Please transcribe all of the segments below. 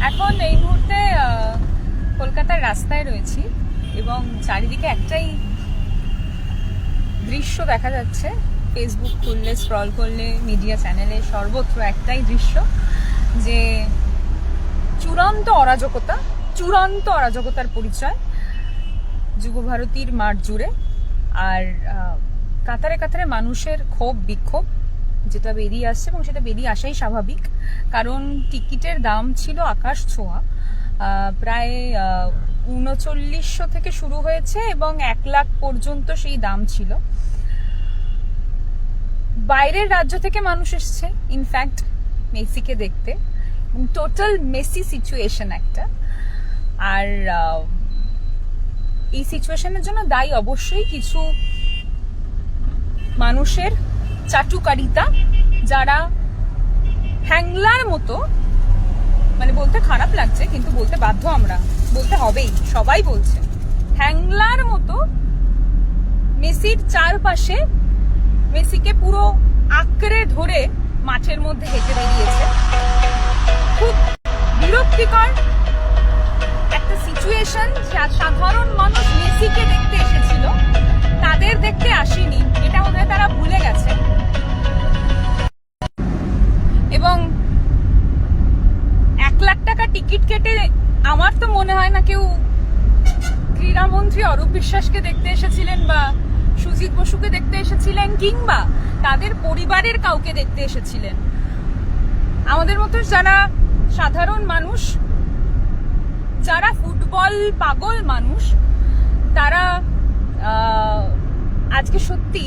এখন এই মুহূর্তে কলকাতার রাস্তায় রয়েছি এবং চারিদিকে একটাই দৃশ্য দেখা যাচ্ছে। ফেসবুক খুললে, স্ক্রল করলে, মিডিয়া চ্যানেলে সর্বত্র একটাই দৃশ্য যে চূড়ান্ত অরাজকতার পরিচয় যুবভারতীর মাঠ জুড়ে। আর কাতারে কাতারে মানুষের ক্ষোভ বিক্ষোভ যেটা বেরিয়ে আসছে, এবং সেটা বেরিয়ে আসাই স্বাভাবিক, কারণ টিকিটের দাম ছিল আকাশ ছোঁয়া। প্রায় 3900 থেকে শুরু হয়েছে এবং 1 লাখ পর্যন্ত সেই দাম ছিল। বাইরের রাজ্য থেকে মানুষ এসছে ইনফ্যাক্ট মেসিকে দেখতে, টোটাল মেসি সিচুয়েশন একটা। আর এই সিচুয়েশনের জন্য দায়ী অবশ্যই কিছু মানুষের চাটুকারিতা, যারা হ্যাংলার মতো, মানে বলতে খারাপ লাগছে কিন্তু বলতে বাধ্য, আমরা বলতে হবেই, সবাই বলছে, হ্যাংলার মতো মেসির চারপাশে মেসিকে পুরো আঁকড়ে ধরে মাঠের মধ্যে হেঁটে বেরিয়েছে। খুব বিরক্তিকর একটা সিচুয়েশন। সাধারণ মানুষ মেসিকে দেখতে এসেছিল, তাদের দেখতে আসেনি, এটা বোধহয় তারা ভুলে গেছে। এবং 1 লাখ টাকা টিকিট কেটে আমার তো মনে হয় না কেউ ক্রীড়ামন্ত্রী অরূপ বিশ্বাসকে দেখতে এসেছিলেন, বা সুজিত বসুকে দেখতে এসেছিলেন, কিংবা তাদের পরিবারের কাউকে দেখতে এসেছিলেন। আমাদের মতো যারা সাধারণ মানুষ, যারা ফুটবল পাগল মানুষ, তারা আজকে সত্যি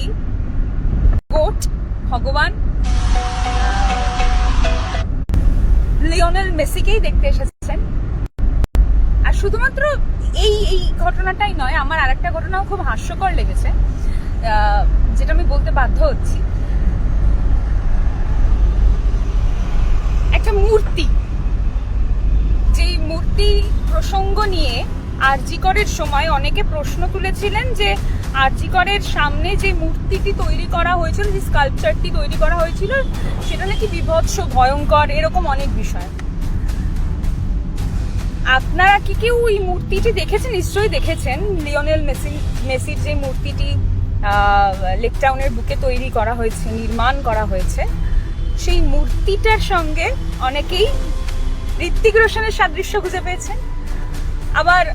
গোট ভগবান লিওনেল মেসিকেই দেখতে এসেছেন। আর শুধুমাত্র এই ঘটনাটাই নয়, আমার আরেকটা ঘটনাও খুব হাস্যকর লেগেছে, যেটা আমি বলতে বাধ্য হচ্ছি। একটা মূর্তি, যেই মূর্তি প্রসঙ্গ নিয়ে আরজি করের সময় অনেকে প্রশ্ন তুলেছিলেন যে আরজি করের সামনে যে মূর্তিটি তৈরি করা হয়েছিল, যে স্কাল্পচারটি তৈরি করা হয়েছিল, সেটা নাকি বিভৎস, ভয়ঙ্কর, এরকম অনেক বিষয়। আপনারা কি কেউ এই মূর্তিটি দেখেছেন? নিশ্চয়ই দেখেছেন। লিওনেল মেসির যে মূর্তিটি লেক টাউনের বুকে তৈরি করা হয়েছে, নির্মাণ করা হয়েছে, সেই মূর্তিটার সঙ্গে অনেকেই ঋত্বিক রোশনের সাদৃশ্য খুঁজে পেয়েছেন। আবার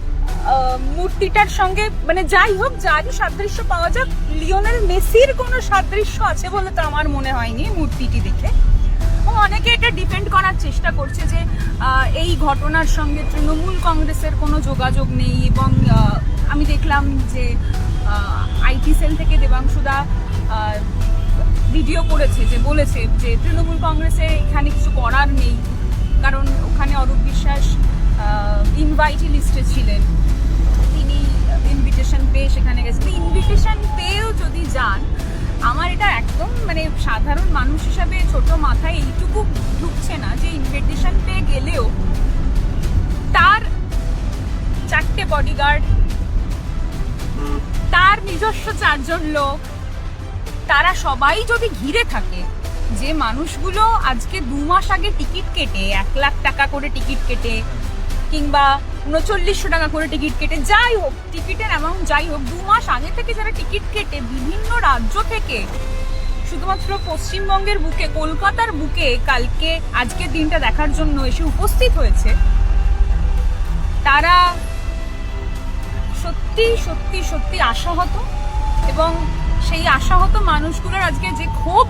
মূর্তিটার সঙ্গে, মানে যাই হোক, যারই সাদৃশ্য পাওয়া যাক, লিওনেল মেসির কোনো সাদৃশ্য আছে বলে তো আমার মনে হয়নি মূর্তিটি দেখে। অনেকে এটা ডিফেন্ড করার চেষ্টা করছে যে এই ঘটনার সঙ্গে তৃণমূল কংগ্রেসের কোনো যোগাযোগ নেই, এবং আমি দেখলাম যে আইটি সেল থেকে দেবাংশুদা ভিডিও করেছে, যে বলেছে যে তৃণমূল কংগ্রেসে এখানে কিছু করার নেই, কারণ ওখানে অরূপ বিশ্বাস ইনভাইটি লিস্টে ছিলেন, তিনি ইনভিটেশন পেয়ে সেখানে গেছেন। ইনভিটেশন পেয়েও যদি যান, আমার এটা একদম, মানে সাধারণ মানুষ হিসাবে ছোট মাথায় এইটুকু ঢুকছে না যে ইনভিটেশন পেয়ে গেলেও তার 4টে বডিগার্ড, তার নিজস্ব 4 জন লোক, তারা সবাই যদি ঘিরে থাকে, যে মানুষগুলো আজকে 2 মাস আগে টিকিট কেটে 1 লাখ টাকা করে টিকিট কেটে, কিংবা 3900 টাকা করে টিকিট কেটে, যাই হোক টিকিটের অ্যামাউন্ট যাই হোক, 2 মাস আগে থেকে যারা টিকিট কেটে বিভিন্ন রাজ্য থেকে শুধুমাত্র পশ্চিমবঙ্গের বুকে, কলকাতার বুকে কালকে আজকের দিনটা দেখার জন্য এসে উপস্থিত হয়েছে, তারা সত্যি সত্যি সত্যি আশাহত। এবং সেই আশাহত মানুষগুলোর আজকে যে ক্ষোভ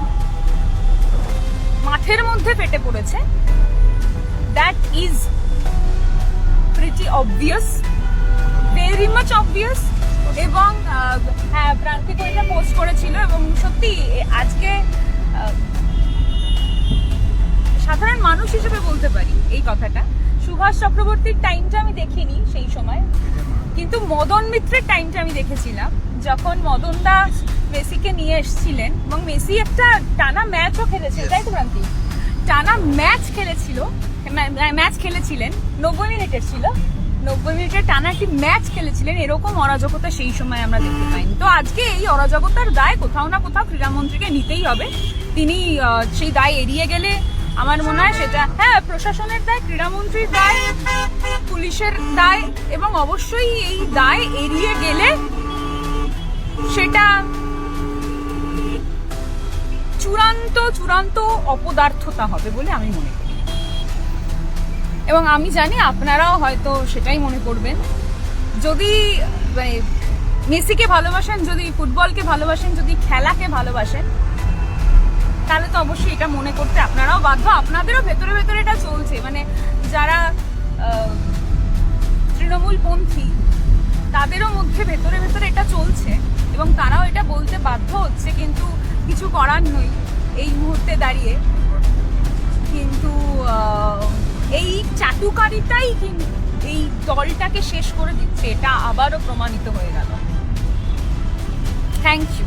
মাঠের মধ্যে ফেটে পড়েছে, that is pretty obvious, very much obvious। এবং হ্যাঁ, প্রান্তিক এটা পোস্ট করেছিল, এবং সত্যি আজকে সাধারণ মানুষ হিসেবে বলতে পারি এই কথাটা। সুভাষ চক্রবর্তীর টাইমটা আমি দেখিনি সেই সময়, কিন্তু মদন মিত্রের টাইমটা আমি দেখেছিলাম, যখন মদন দা মেসিকে নিয়ে এসেছিলেন, এবং মেসি একটা টানা ম্যাচও খেলেছিল, তাই তো প্রান্তিক? টানা ম্যাচ খেলেছিলেন, 90 মিনিটের ছিল, 90 মিনিটের টানা একটি ম্যাচ খেলেছিলেন। এরকম অরাজকতা সেই সময় আমরা দেখতে পাইনি। তো আজকে এই অরাজকতার দায় কোথাও না কোথাও ক্রীড়ামন্ত্রীকে নিতেই হবে। তিনি সেই দায় এড়িয়ে গেলে আমার মনে হয় সেটা, হ্যাঁ, প্রশাসনের দায়, ক্রীড়ামন্ত্রীর দায়, পুলিশের দায়, এবং অবশ্যই এই দায় এড়িয়ে গেলে সেটা চূড়ান্ত অপদার্থতা হবে বলে আমি মনে করি। এবং আমি জানি আপনারাও হয়তো সেটাই মনে করবেন। যদি মানে মেসিকে ভালোবাসেন, যদি ফুটবলকে ভালোবাসেন, যদি খেলাকে ভালোবাসেন, তাহলে তো অবশ্যই এটা মনে করতে আপনারাও বাধ্য। আপনাদেরও ভেতরে ভেতরে এটা চলছে, মানে যারা তৃণমূলপন্থী তাদেরও মধ্যে ভেতরে ভেতরে এটা চলছে, এবং তারাও এটা বলতে বাধ্য হচ্ছে, কিন্তু কিছু করার নই এই মুহূর্তে দাঁড়িয়ে। কিন্তু এই চাটুকারিতাই কিন্তু এই দলটাকে শেষ করে দিচ্ছে, এটা আবারও প্রমাণিত হয়ে গেল। Thank you.